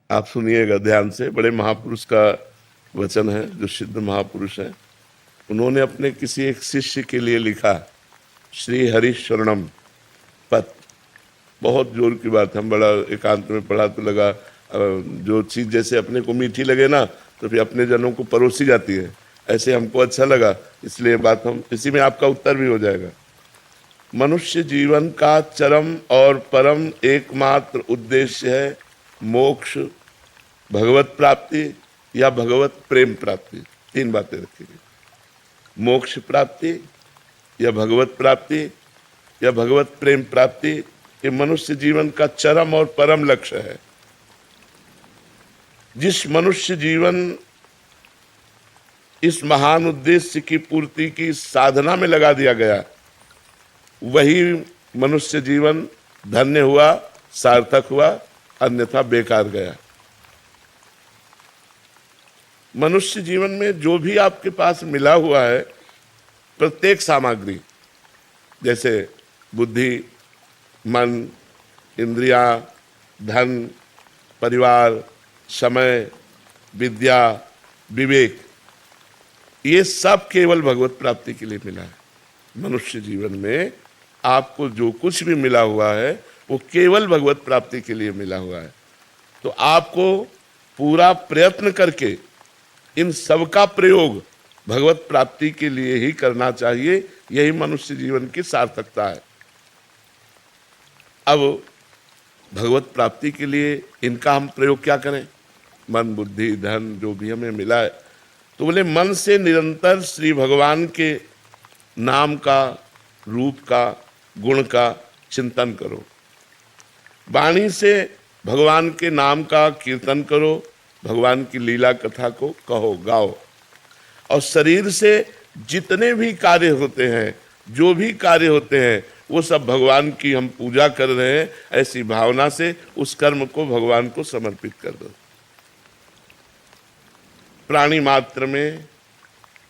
आप सुनिएगा ध्यान से, बड़े महापुरुष का वचन है, जो सिद्ध महापुरुष है। उन्होंने अपने किसी एक शिष्य के लिए लिखा, श्री हरि शरणम पथ। बहुत जोर की बात, हम बड़ा एकांत में पढ़ा तो लगा जो चीज जैसे अपने को मीठी लगे ना, तो फिर अपने जनों को परोसी जाती है, ऐसे हमको अच्छा लगा, इसलिए बात हम इसी में आपका उत्तर भी हो जाएगा। मनुष्य जीवन का चरम और परम एकमात्र उद्देश्य है मोक्ष, भगवत प्राप्ति या भगवत प्रेम प्राप्ति। तीन बातें रखिए, मोक्ष प्राप्ति या भगवत प्राप्ति या भगवत प्रेम प्राप्ति। ये मनुष्य जीवन का चरम और परम लक्ष्य है। जिस मनुष्य जीवन इस महान उद्देश्य की पूर्ति की साधना में लगा दिया गया, वही मनुष्य जीवन धन्य हुआ, सार्थक हुआ, अन्यथा बेकार गया। मनुष्य जीवन में जो भी आपके पास मिला हुआ है, प्रत्येक सामग्री, जैसे बुद्धि, मन, इंद्रियां, धन, परिवार, समय, विद्या, विवेक, ये सब केवल भगवत प्राप्ति के लिए मिला है। मनुष्य जीवन में आपको जो कुछ भी मिला हुआ है वो केवल भगवत प्राप्ति के लिए मिला हुआ है। तो आपको पूरा प्रयत्न करके इन सब का प्रयोग भगवत प्राप्ति के लिए ही करना चाहिए। यही मनुष्य जीवन की सार्थकता है। अब भगवत प्राप्ति के लिए इनका हम प्रयोग क्या करें? मन, बुद्धि, धन जो भी हमें मिला है, तो बोले मन से निरंतर श्री भगवान के नाम का, रूप का, गुण का चिंतन करो। वाणी से भगवान के नाम का कीर्तन करो, भगवान की लीला कथा को कहो, गाओ। और शरीर से जितने भी कार्य होते हैं, जो भी कार्य होते हैं, वो सब भगवान की हम पूजा कर रहे हैं, ऐसी भावना से उस कर्म को भगवान को समर्पित कर दो। प्राणी मात्र में,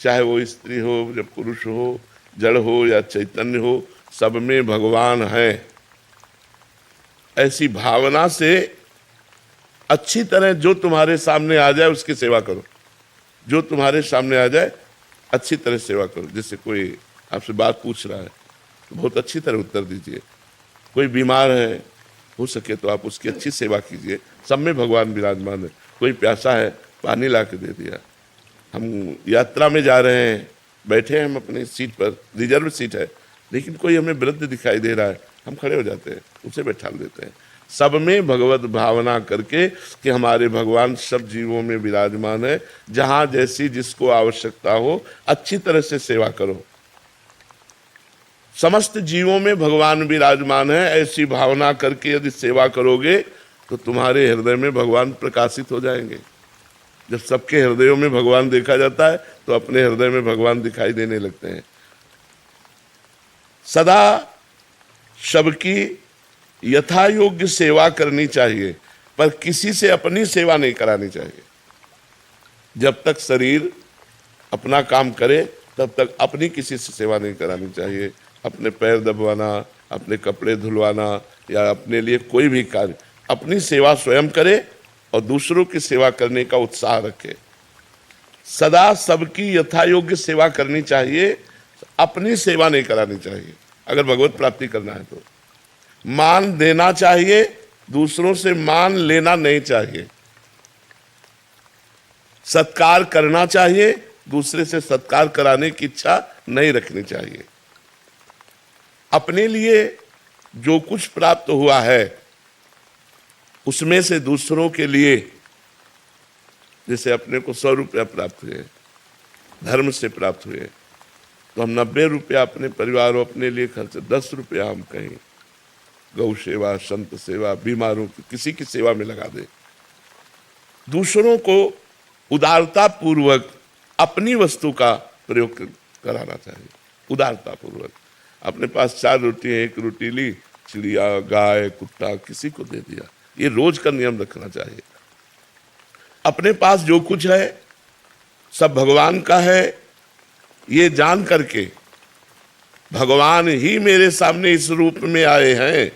चाहे वो स्त्री हो या पुरुष हो, जड़ हो या चैतन्य हो, सब में भगवान है। ऐसी भावना से अच्छी तरह जो तुम्हारे सामने आ जाए उसकी सेवा करो। जो तुम्हारे सामने आ जाए अच्छी तरह सेवा करो। जैसे कोई आपसे बात पूछ रहा है तो बहुत अच्छी तरह उत्तर दीजिए। कोई बीमार है, हो सके तो आप उसकी अच्छी सेवा कीजिए। सब में भगवान विराजमान है। कोई प्यासा है, पानी ला के दे दिया। हम यात्रा में जा रहे हैं, बैठे हैं हम अपनी सीट पर, रिजर्व सीट है, लेकिन कोई हमें वृद्ध दिखाई दे रहा है, हम खड़े हो जाते हैं, उसे बैठा देते हैं। सब में भगवत भावना करके कि हमारे भगवान सब जीवों में विराजमान है। जहां जैसी जिसको आवश्यकता हो अच्छी तरह से सेवा करो। समस्त जीवों में भगवान विराजमान है, ऐसी भावना करके यदि सेवा करोगे तो तुम्हारे हृदय में भगवान प्रकाशित हो जाएंगे। जब सबके हृदयों में भगवान देखा जाता है तो अपने हृदय में भगवान दिखाई देने लगते हैं। सदा सबकी यथा योग्य सेवा करनी चाहिए, पर किसी से अपनी सेवा नहीं करानी चाहिए। जब तक शरीर अपना काम करे तब तक अपनी किसी से सेवा नहीं करानी चाहिए। अपने पैर दबवाना, अपने कपड़े धुलवाना या अपने लिए कोई भी कार्य, अपनी सेवा स्वयं करे और दूसरों की सेवा करने का उत्साह रखे। सदा सबकी यथा योग्य सेवा करनी चाहिए, अपनी सेवा नहीं करानी चाहिए। अगर भगवत प्राप्ति करना है तो मान देना चाहिए, दूसरों से मान लेना नहीं चाहिए। सत्कार करना चाहिए, दूसरे से सत्कार कराने की इच्छा नहीं रखनी चाहिए। अपने लिए जो कुछ प्राप्त हुआ है उसमें से दूसरों के लिए, जैसे अपने को 100 रुपया प्राप्त हुए, धर्म से प्राप्त हुए, तो हम 90 रुपया अपने परिवार और अपने लिए खर्च, 10 रुपया हम कहीं गौ सेवा, संत सेवा, बीमारों की किसी की सेवा में लगा दे। दूसरों को उदारता पूर्वक अपनी वस्तु का प्रयोग कराना चाहिए। उदारता पूर्वक अपने पास 4 रोटी है, 1 रोटी ली, चिड़िया, गाय, कुत्ता किसी को दे दिया। ये रोज का नियम रखना चाहिए। अपने पास जो कुछ है सब भगवान का है, ये जान करके भगवान ही मेरे सामने इस रूप में आए हैं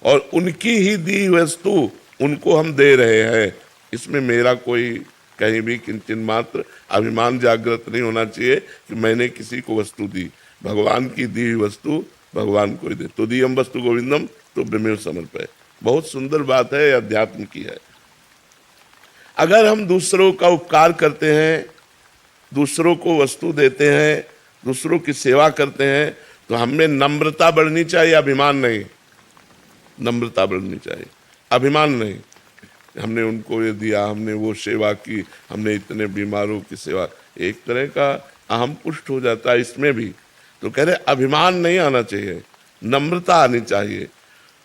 और उनकी ही दी वस्तु उनको हम दे रहे हैं, इसमें मेरा कोई कहीं भी किंचित मात्र अभिमान जागृत नहीं होना चाहिए कि मैंने किसी को वस्तु दी। भगवान की दी हुई वस्तु भगवान को ही दे। तो दीयम वस्तु गोविंदम तो ब्रह्मेव समर्पय। बहुत सुंदर बात है, अध्यात्म की है। अगर हम दूसरों का उपकार करते हैं, दूसरों को वस्तु देते हैं, दूसरों की सेवा करते हैं, तो हमें नम्रता बढ़नी चाहिए, अभिमान नहीं। नम्रता बढ़नी चाहिए, अभिमान नहीं। हमने उनको ये दिया, हमने वो सेवा की, हमने इतने बीमारों की सेवा, एक तरह का अहम पुष्ट हो जाता है इसमें भी। तो कह रहे अभिमान नहीं आना चाहिए, नम्रता आनी चाहिए,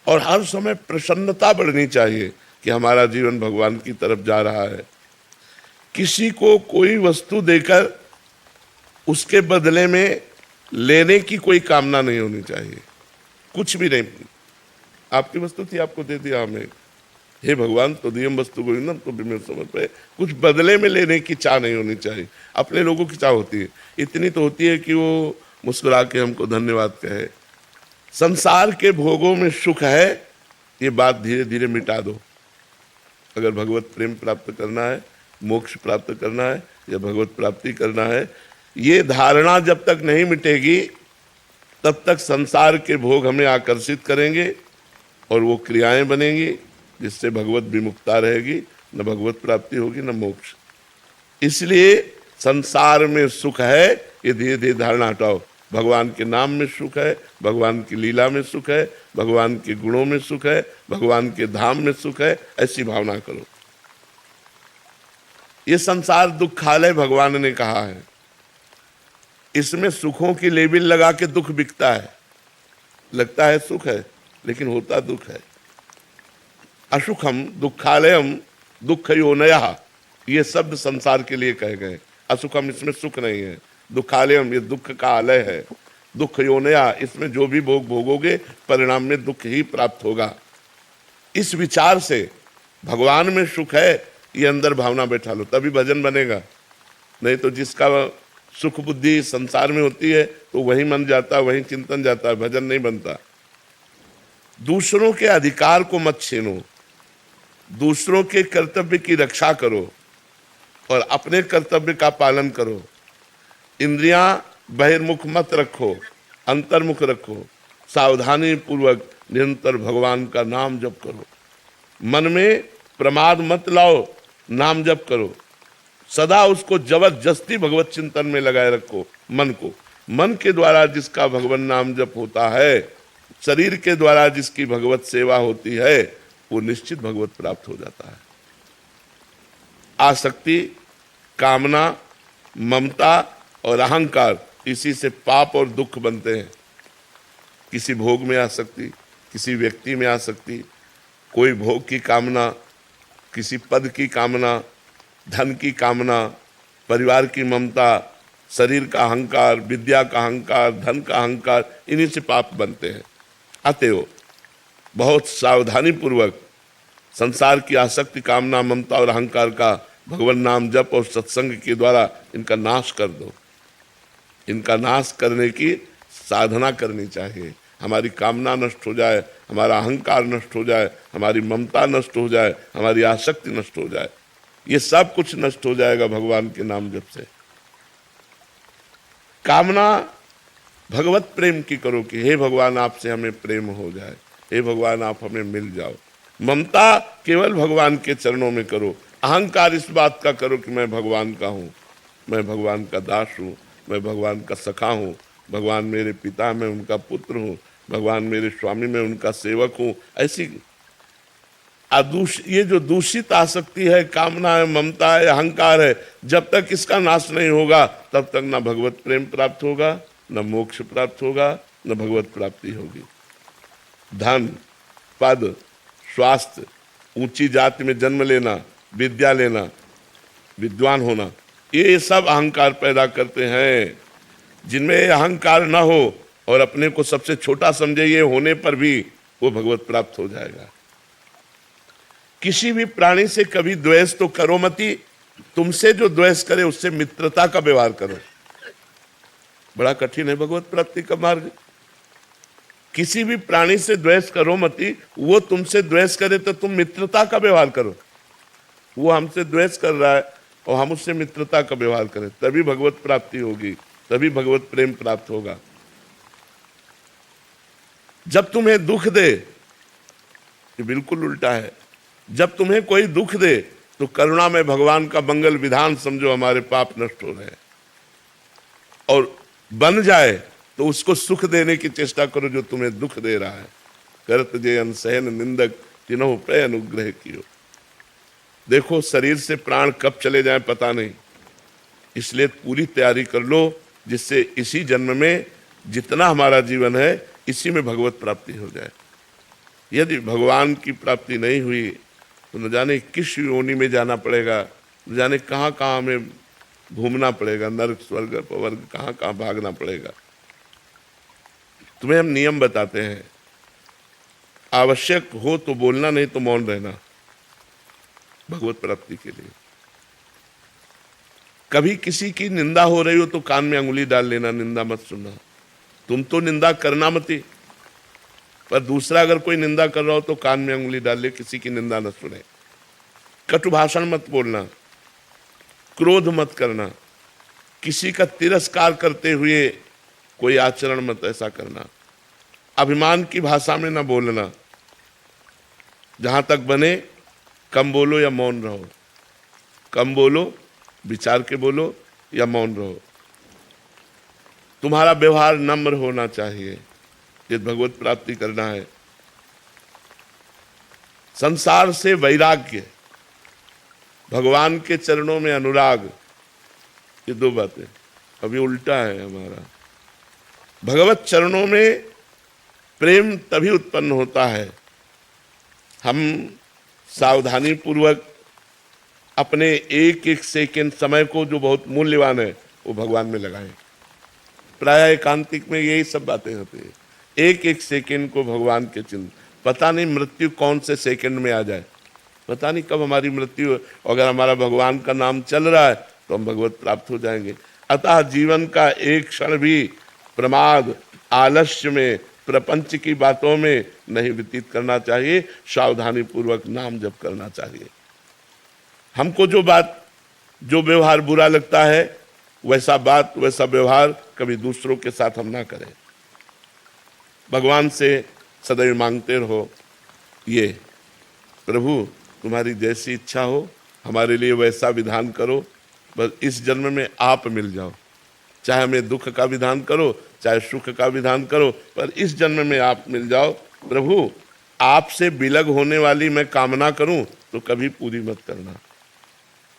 और हर समय प्रसन्नता बढ़नी चाहिए कि हमारा जीवन भगवान की तरफ जा रहा है। किसी को कोई वस्तु देकर उसके बदले में लेने की कोई कामना नहीं होनी चाहिए, कुछ भी नहीं। आपकी वस्तु थी, आपको दे दिया हमें, हे भगवान तो दियम वस्तु गोविंदम तो ब्रह्मेव समर्पय। कुछ बदले में लेने की चाह नहीं होनी चाहिए। अपने लोगों की चाह होती है, इतनी तो होती है कि वो मुस्कुरा के हमको धन्यवाद कहे। संसार के भोगों में सुख है, ये बात धीरे धीरे मिटा दो। अगर भगवत प्रेम प्राप्त करना है, मोक्ष प्राप्त करना है, या भगवत प्राप्ति करना है, ये धारणा जब तक नहीं मिटेगी तब तक संसार के भोग हमें आकर्षित करेंगे और वो क्रियाएं बनेंगी जिससे भगवत विमुक्ता रहेगी, न भगवत प्राप्ति होगी न मोक्ष। इसलिए संसार में सुख है, ये धीरे धीरे धारणा हटाओ। भगवान के नाम में सुख है, भगवान की लीला में सुख है, भगवान के गुणों में सुख है, भगवान के धाम में सुख है, ऐसी भावना करो। ये संसार दुखालय भगवान ने कहा है। इसमें सुखों की लेबिल लगा के दुख बिकता है, लगता है सुख है लेकिन होता दुख है। असुखम दुखालयम दुख योनयः, ये शब्द संसार के लिए कहे गए। असुखम, इसमें सुख नहीं है। दुखालयम, ये दुख का आलय है। दुख योनया, इसमें जो भी भोग भोगोगे परिणाम में दुख ही प्राप्त होगा। इस विचार से भगवान में सुख है, ये अंदर भावना बैठा लो, तभी भजन बनेगा। नहीं तो जिसका सुख बुद्धि संसार में होती है तो वही मन जाता है, वही चिंतन जाता है, भजन नहीं बनता। दूसरों के अधिकार को मत छीनो, दूसरों के कर्तव्य की रक्षा करो और अपने कर्तव्य का पालन करो। इंद्रियां बहिर्मुख मत रखो, अंतर्मुख रखो। सावधानी पूर्वक निरंतर भगवान का नाम जप करो। मन में प्रमाद मत लाओ, नाम जप करो। सदा उसको जबरदस्ती भगवत चिंतन में लगाए रखो मन को। मन के द्वारा जिसका भगवान नाम जप होता है, शरीर के द्वारा जिसकी भगवत सेवा होती है, वो निश्चित भगवत प्राप्त हो जाता है। आसक्ति, कामना, ममता और अहंकार, इसी से पाप और दुख बनते हैं। किसी भोग में आसक्ति, किसी व्यक्ति में आसक्ति, कोई भोग की कामना, किसी पद की कामना, धन की कामना, परिवार की ममता, शरीर का अहंकार, विद्या का अहंकार, धन का अहंकार, इन्हीं से पाप बनते हैं। अतएव बहुत सावधानी पूर्वक संसार की आसक्ति, कामना, ममता और अहंकार का भगवान नाम जप और सत्संग के द्वारा इनका नाश कर दो। इनका नाश करने की साधना करनी चाहिए। हमारी कामना नष्ट हो जाए, हमारा अहंकार नष्ट हो जाए, हमारी ममता नष्ट हो जाए, हमारी आसक्ति नष्ट हो जाए, ये सब कुछ नष्ट हो जाएगा भगवान के नाम जप से। कामना भगवत प्रेम की करो कि हे भगवान आपसे हमें प्रेम हो जाए, हे भगवान आप हमें मिल जाओ। ममता केवल भगवान के चरणों में करो। अहंकार इस बात का करो कि मैं भगवान का हूँ, मैं भगवान का दास हूँ, मैं भगवान का सखा हूँ, भगवान मेरे पिता, मैं उनका पुत्र हूँ, भगवान मेरे स्वामी, मैं उनका सेवक हूँ। ऐसी ये जो दूषित आसक्ति है, कामना है, ममता है, अहंकार है, जब तक इसका नाश नहीं होगा तब तक न भगवत प्रेम प्राप्त होगा, न मोक्ष प्राप्त होगा, न भगवत प्राप्ति होगी। धन, पद, स्वास्थ्य, ऊंची जाति में जन्म लेना, विद्या लेना, विद्वान होना, ये सब अहंकार पैदा करते हैं। जिनमें अहंकार न हो और अपने को सबसे छोटा समझे, ये होने पर भी वो भगवत प्राप्त हो जाएगा। किसी भी प्राणी से कभी द्वेष तो करो मती, तुमसे जो द्वेष करे उससे मित्रता का व्यवहार करो। बड़ा कठिन है भगवत प्राप्ति का मार्ग। किसी भी प्राणी से द्वेष करो मती, वो तुमसे द्वेष करे तो तुम मित्रता का व्यवहार करो। वो हमसे द्वेष कर रहा है और हम उससे मित्रता का व्यवहार करें, तभी भगवत प्राप्ति होगी, तभी भगवत प्रेम प्राप्त होगा। जब तुम्हें दुख दे, ये बिल्कुल उल्टा है, जब तुम्हें कोई दुख दे तो करुणा में भगवान का मंगल विधान समझो, हमारे पाप नष्ट हो रहे हैं, और बन जाए तो उसको सुख देने की चेष्टा करो जो तुम्हें दुख दे रहा है। करत जे अनसहन निंदक तिन्हों पे अनुग्रह कियो। देखो शरीर से प्राण कब चले जाए पता नहीं, इसलिए पूरी तैयारी कर लो जिससे इसी जन्म में जितना हमारा जीवन है इसी में भगवत प्राप्ति हो जाए। यदि भगवान की प्राप्ति नहीं हुई तो न जाने किस योनि में जाना पड़ेगा, न जाने कहाँ कहाँ हमें घूमना पड़ेगा, नरक स्वर्ग अपवर्ग कहाँ कहाँ भागना पड़ेगा। तुम्हें हम नियम बताते हैं, आवश्यक हो तो बोलना, नहीं तो मौन रहना भगवत प्राप्ति के लिए। कभी किसी की निंदा हो रही हो तो कान में अंगुली डाल लेना, निंदा मत सुनना। तुम तो निंदा करना मत ही, पर दूसरा अगर कोई निंदा कर रहा हो तो कान में अंगुली डाल ले, किसी की निंदा न सुने। कटु भाषण मत बोलना, क्रोध मत करना, किसी का तिरस्कार करते हुए कोई आचरण मत ऐसा करना, अभिमान की भाषा में न बोलना। जहां तक बने कम बोलो या मौन रहो, कम बोलो, विचार के बोलो या मौन रहो। तुम्हारा व्यवहार नम्र होना चाहिए, ये भगवत प्राप्ति करना है। संसार से वैराग्य, भगवान के चरणों में अनुराग, ये दो बातें। अभी उल्टा है हमारा। भगवत चरणों में प्रेम तभी उत्पन्न होता है हम सावधानी पूर्वक अपने एक एक सेकंड समय को जो बहुत मूल्यवान है वो भगवान में लगाएं। प्राय एकांतिक में यही सब बातें होती है, एक एक सेकंड को भगवान के चिंतन। पता नहीं मृत्यु कौन से सेकंड में आ जाए, पता नहीं कब हमारी मृत्यु। अगर हमारा भगवान का नाम चल रहा है तो हम भगवत प्राप्त हो जाएंगे। अतः जीवन का एक क्षण भी प्रमाद, आलस्य में, प्रपंच की बातों में नहीं व्यतीत करना चाहिए, सावधानी पूर्वक नाम जप करना चाहिए। हमको जो बात, जो व्यवहार बुरा लगता है वैसा बात, वैसा व्यवहार कभी दूसरों के साथ हम ना करें। भगवान से सदैव मांगते रहो, ये प्रभु तुम्हारी जैसी इच्छा हो हमारे लिए वैसा विधान करो, बस इस जन्म में आप मिल जाओ। चाहे हमें दुख का विधान करो, चाहे सुख का विधान करो, पर इस जन्म में आप मिल जाओ। प्रभु आपसे विलग होने वाली मैं कामना करूं तो कभी पूरी मत करना,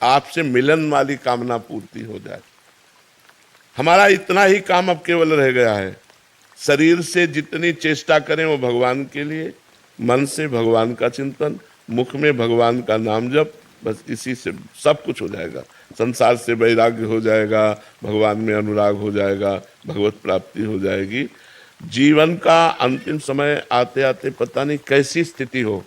आपसे मिलन वाली कामना पूर्ति हो जाए। हमारा इतना ही काम अब केवल रह गया है। शरीर से जितनी चेष्टा करें वो भगवान के लिए, मन से भगवान का चिंतन, मुख में भगवान का नाम जप, बस इसी से सब कुछ हो जाएगा। संसार से वैराग्य हो जाएगा, भगवान में अनुराग हो जाएगा, भगवत प्राप्ति हो जाएगी। जीवन का अंतिम समय आते आते पता नहीं कैसी स्थिति हो,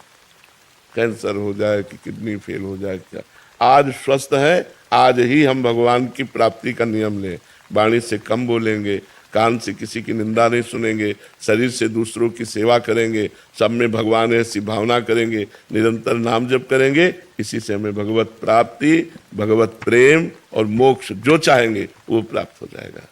कैंसर हो जाए कि किडनी फेल हो जाए, क्या। आज स्वस्थ है, आज ही हम भगवान की प्राप्ति का नियम लें। वाणी से कम बोलेंगे, कान से किसी की निंदा नहीं सुनेंगे, शरीर से दूसरों की सेवा करेंगे, सब में भगवान ऐसी भावना करेंगे, निरंतर नाम जप करेंगे। इसी से हमें भगवत प्राप्ति, भगवत प्रेम और मोक्ष जो चाहेंगे वो प्राप्त हो जाएगा।